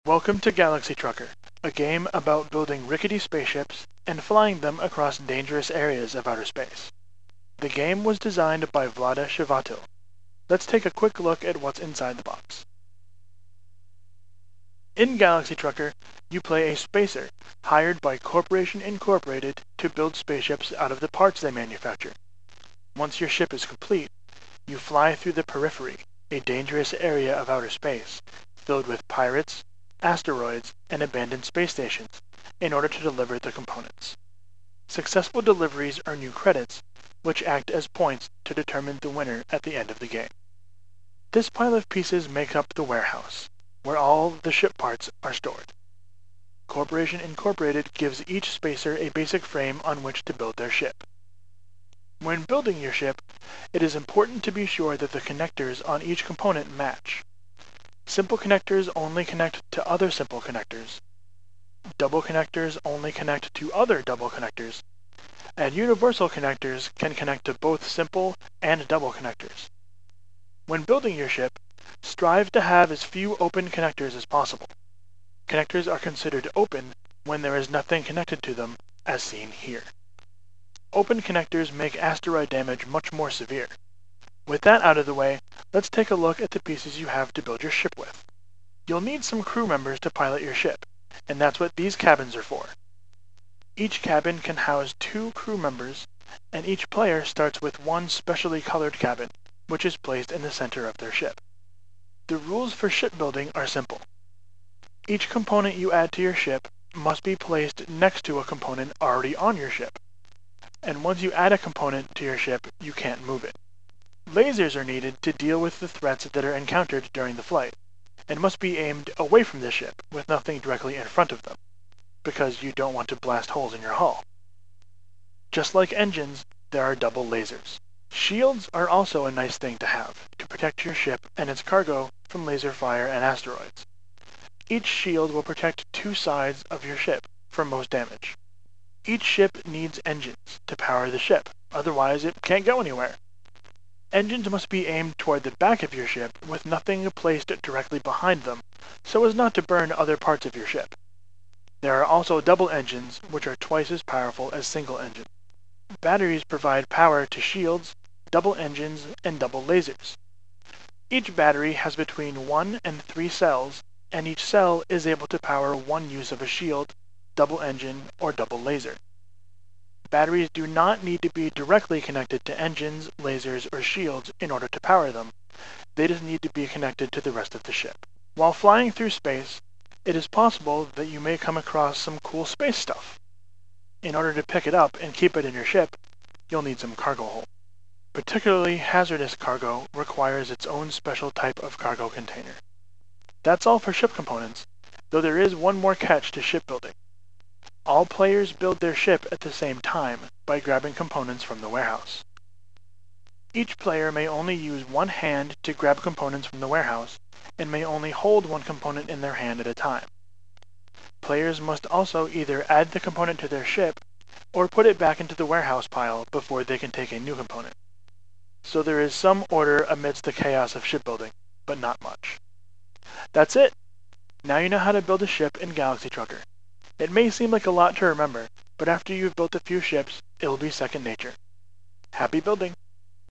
Welcome to Galaxy Trucker, a game about building rickety spaceships and flying them across dangerous areas of outer space. The game was designed by Vlada Chvátil. Let's take a quick look at what's inside the box. In Galaxy Trucker, you play a spacer hired by Corporation Incorporated to build spaceships out of the parts they manufacture. Once your ship is complete, you fly through the periphery, a dangerous area of outer space, filled with pirates, asteroids, and abandoned space stations, in order to deliver the components. Successful deliveries earn you credits, which act as points to determine the winner at the end of the game. This pile of pieces make up the warehouse, where all the ship parts are stored. Corporation Incorporated gives each spacer a basic frame on which to build their ship. When building your ship, it is important to be sure that the connectors on each component match. Simple connectors only connect to other simple connectors. Double connectors only connect to other double connectors. And universal connectors can connect to both simple and double connectors. When building your ship, strive to have as few open connectors as possible. Connectors are considered open when there is nothing connected to them, as seen here. Open connectors make asteroid damage much more severe. With that out of the way, let's take a look at the pieces you have to build your ship with. You'll need some crew members to pilot your ship, and that's what these cabins are for. Each cabin can house 2 crew members, and each player starts with one specially colored cabin, which is placed in the center of their ship. The rules for shipbuilding are simple. Each component you add to your ship must be placed next to a component already on your ship. And once you add a component to your ship, you can't move it. Lasers are needed to deal with the threats that are encountered during the flight, and must be aimed away from the ship with nothing directly in front of them, because you don't want to blast holes in your hull. Just like engines, there are double lasers. Shields are also a nice thing to have, to protect your ship and its cargo from laser fire and asteroids. Each shield will protect 2 sides of your ship from most damage. Each ship needs engines to power the ship, otherwise it can't go anywhere. Engines must be aimed toward the back of your ship with nothing placed directly behind them, so as not to burn other parts of your ship. There are also double engines, which are twice as powerful as single engines. Batteries provide power to shields, double engines, and double lasers. Each battery has between 1 and 3 cells, and each cell is able to power one use of a shield, double engine, or double laser. Batteries do not need to be directly connected to engines, lasers, or shields in order to power them. They just need to be connected to the rest of the ship. While flying through space, it is possible that you may come across some cool space stuff. In order to pick it up and keep it in your ship, you'll need some cargo hold. Particularly hazardous cargo requires its own special type of cargo container. That's all for ship components, though there is one more catch to shipbuilding. All players build their ship at the same time by grabbing components from the warehouse. Each player may only use one hand to grab components from the warehouse, and may only hold one component in their hand at a time. Players must also either add the component to their ship, or put it back into the warehouse pile before they can take a new component. So there is some order amidst the chaos of shipbuilding, but not much. That's it! Now you know how to build a ship in Galaxy Trucker. It may seem like a lot to remember, but after you've built a few ships, it will be second nature. Happy building!